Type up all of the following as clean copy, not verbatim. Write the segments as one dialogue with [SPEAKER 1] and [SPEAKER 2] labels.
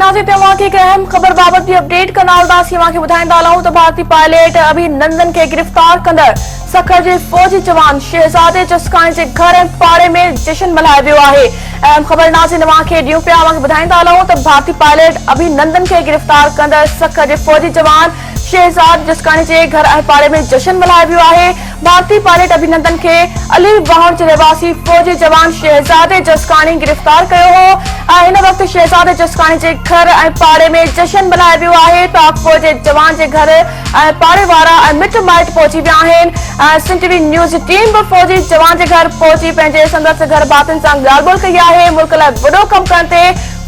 [SPEAKER 1] नाज़रीन तव्हां खे अहम ख़बर बाबत भी अपडेट कंदासीं। ॿुधाईंदा हलूं त भारतीय पायलट अभिनंदन खे गिरफ़्तार कंदड़ सखर जे फौजी जवान शहज़ादे जसकानी जे घर ऐं पाड़े में जश्न मल्हायो वियो आहे। अहम ख़बर नाज़रीन तव्हां खे ॾियूं पिया। ॿुधाईंदा हलूं त भारतीय पायलट अभिनंदन खे गिरफ़्तार कंदड़ सखर जे फौजी जवान शहज़ाद जसकानी जे घर ऐं पाड़े में जश्न मल्हायो वियो आहे। भारतीय पायलट अभिनंदन खे अली वाहण जे रहवासी फौजी जवान शहज़ादे जसकानी गिरफ़्तार कयो हो। हिन वक़्तु शहज़ादे जसकानी जे घर ऐं पाड़े में जश्न मल्हायो वियो आहे। पाक फौज जे जवान जे घर ऐं पाड़े वारा ऐं मिट माइट पहुची विया आहिनि। सिंध टीवी न्यूज़ टीम बि फौजी जवान जे घर पहुची पंहिंजे संदसि घर भातियुनि सां ॻाल्हि ॿोल कई आहे। मुल्क लाइ वॾो कमु करण ते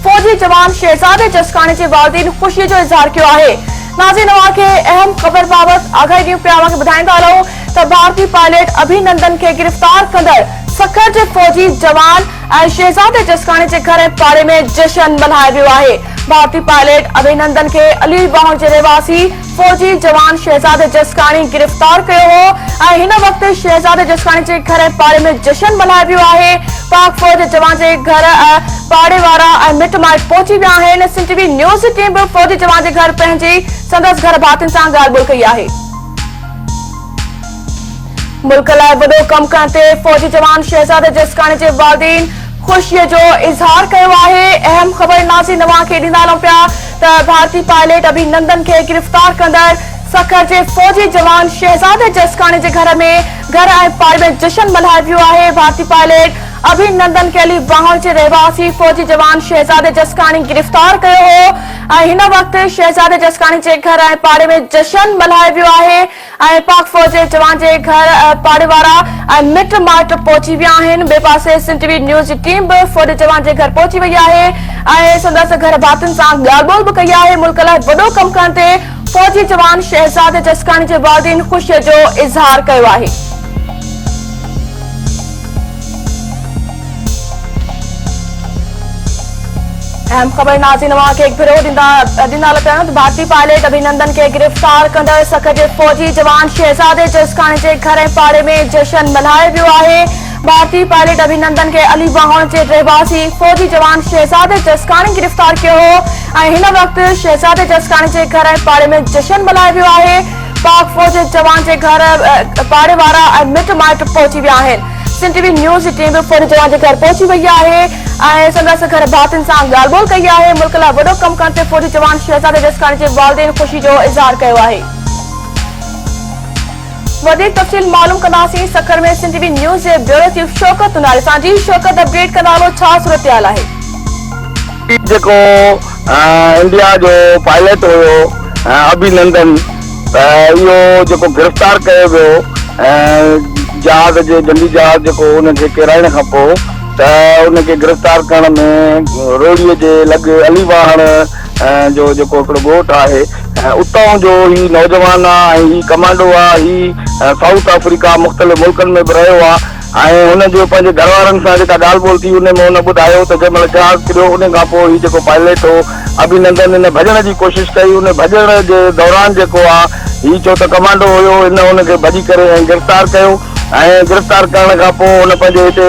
[SPEAKER 1] फौजी जवान शहज़ादे जसकानी जे वालिदीन ख़ुशीअ जो इज़हार कयो आहे। नाज़रीन तव्हां खे अहम ख़बर बाबति आगाही ॾियूं पिया। ॿुधाईंदा हलूं त भारतीय पायलट अभिनंदन खे गिरफ़्तार कंदड़ सखर जे फौजी जवान ऐं शहज़ादे जसकानी जे घर ऐं पाड़े में जश्न मल्हायो वियो आहे। भारतीय पायलट अभिनंदन खे अली वाहण जे रहवासी फौजी जवान शहज़ादे जसकानी गिरफ़्तार कयो हो ऐं हिन वक़्तु शहज़ादे जसकानी जे घर ऐं पाड़े में जश्न मल्हायो वियो आहे। पाक फौज जे जवान जे घर पाड़े वारा ऐं मिट माइट पहुची विया आहिनि। सिंध टीवी न्यूज़ टीम बि फौजी जवान जे घर पंहिंजी संदसि घर भातियुनि सां ॻाल्हि ॿोल कई आहे। मुल्क लाइ वॾो कमु करण ते फौजी जवान शहज़ादे जसकानी जे वालिदीन ख़ुशीअ जो इज़हार कयो आहे। अहम ख़बर नाज़रीन तव्हां खे ॾींदा हलूं पिया त भारतीय पायलट अभिनंदन खे गिरफ़्तार कंदड़ सखर जे फौजी जवान शहज़ादे जसकानी जे घर ऐं पाड़े में जश्न मल्हायो वियो आहे। भारतीय पायलट अभिनंदन के अली वाहण जे रहवासी फौजी जवान शहज़ादे जसकानी गिरफ़्तार कयो हो ऐं हिन वक़्तु शहज़ादे जसकानी जे घर ऐं पाड़े में जश्न मल्हायो वियो आहे ऐं पाक फौज जे जवान जे घर पाड़े वारा ऐं मिट माइट पहुची विया आहिनि। ॿिए पासे सिंध टीवी न्यूज़ टीम बि फौजी जवान जे घर पहुची वई आहे ऐं संदसि घर भातियुनि सां ॻाल्हि ॿोल बि कई आहे। मुल्क लाइ वॾो कमु करण ते फौजी जवान शहज़ादे जसकानी जे वालिदीन ख़ुशीअ जो इज़हार कयो आहे। अहम ख़बर नाज़रीन तव्हां खे हिकु भेरो ॾींदा हल पिया त भारतीय पायलट अभिनंदन खे गिरफ़्तार कंदड़ सखर जे फौजी जवान शहज़ादे जसकानी जे घर ऐं पाड़े में जश्न मल्हायो वियो आहे। भारतीय पायलट अभिनंदन के अली वाहण जे रहवासी फौजी जवान शहज़ादे जसकानी गिरफ़्तार कयो हो ऐं हिन वक़्तु शहज़ादे जसकानी जे घर ऐं पाड़े में जश्न मल्हायो वियो आहे। पाक फौज जे जवान जे घर पाड़े वारा ऐं मिट माइट पहुची विया आहिनि। सिंध टीवी न्यूज़ टीम फौजी जवान जे घर पहुची वई आहे ऐं संदसि घर भातियुनि सां ॻाल्हि ॿोल कई आहे। मुल्क लाइ वॾो कमु करण ते फौजी जवान शहज़ादे जसकानी जे वालिदीन ख़ुशी जो इज़हार कयो आहे। वधीक तफ़सील मालूम कंदासीं सखर में सिंध टीवी न्यूज़ जे ब्यूरो चीफ शौकत उनारे सां। जी शौकत, अपडेट कंदा हलो, छा सूरत-हाल आहे?
[SPEAKER 2] जेको इंडिया जो पायलट हुयो अभिनंदन, इहो जेको गिरफ़्तार कयो वियो जहाज जे जंगी जहाज जेको उनखे किराइण खां पोइ त उनखे गिरफ़्तार करण में रोड़ीअ जे लॻ अली वाहण जो जेको हिकिड़ो ॻोठ आहे उतां जो ही नौजवान आहे ऐं ही कमांडो आहे। ही साउथ अफ्रीका मुख़्तलिफ़ मुल्कनि में बि रहियो आहे ऐं हुनजो पंहिंजे घर वारनि सां जेका ॻाल्हि ॿोल थी उन में हुन ॿुधायो त जंहिं महिल जहाज़ किरियो उन खां पोइ ही जेको पायलट हो अभिनंदन हिन भॼण जी कोशिशि कई। उन भॼण जे दौरान जेको आहे ही चओ त कमांडो हुयो, हिन हुनखे भॼी करे ऐं गिरफ़्तार कयो ऐं गिरफ़्तार करण खां पोइ हुन पंहिंजे हिते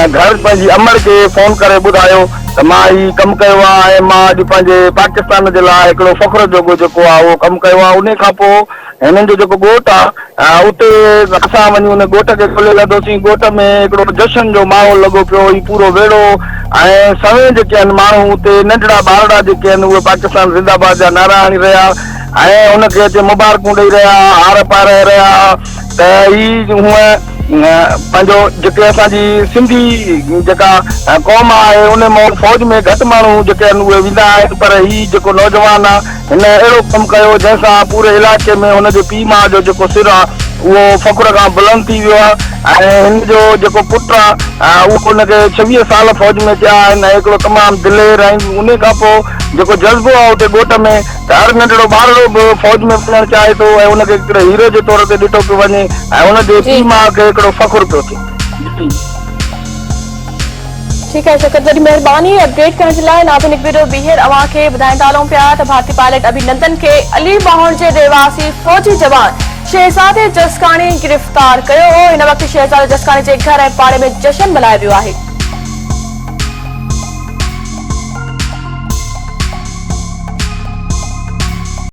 [SPEAKER 2] घर पंहिंजी अमड़ खे फ़ोन करे ॿुधायो त मां ही कमु कयो आहे ऐं मां अॼु पंहिंजे पाकिस्तान जे लाइ हिकिड़ो फ़ख्र जो जेको आहे उहो कमु कयो आहे। उन खां पोइ हिननि जो जेको ॻोठ आहे उते असां वञी उन ॻोठ खे खोले लधोसीं। ॻोठ में हिकिड़ो जश्न जो माहौल लॻो पियो, ही पूरो वेड़ो ऐं सवें जेके आहिनि माण्हू उते नंढड़ा ॿारड़ा जेके आहिनि उहे पाकिस्तान ज़िंदाबाद जा नारा हणी रहिया ऐं हुनखे हिते मुबारकूं ॾेई रहिया, हार पाराए रहिया त ही हूअं पंहिंजो जेके असांजी सिंधी जेका क़ौम आहे उन मां फौज में घटि माण्हू जेके आहिनि उहे वेंदा आहिनि, पर ही जेको नौजवान आहे हिन अहिड़ो कमु कयो जंहिंसां पूरे इलाइक़े में हुनजे पीउ माउ जो जेको सिर आहे उहो फ़ख्र खां बुलंद थी वियो आहे ऐं हिन जो जेको पुटु आहे उहो हुनखे 26 साल फौज में थिया आहिनि ऐं हिकिड़ो तमामु दिलेर ऐं उन खां पोइ जेको जज़्बो आहे उते ॻोठ में त हर नंढड़ो ॿारड़ो बि फौज में वञणु चाहे थो ऐं हुनखे हिकिड़े हीरो जे तौर ते ॾिठो पियो वञे ऐं हुनजे पीउ माउ खे हिकिड़ो फ़ख्र पियो थिए।
[SPEAKER 1] ठीक है शौकत, वॾी महिरबानी अपडेट करण जे लाइ। नाज़रीन हिकु भेरो ॿीहर अव्हांखे ॿुधाईंदा हलूं पिया त भारतीय पायलट अभिनंदन खे अली वाहण जे रहवासी फौजी जवान शहज़ादे जसकाणी गिरफ़्तार कयो हो। इन वक़्तु शहज़ादे जसकाणी जे घर ऐं पाड़े में जश्न मल्हायो वियो आहे।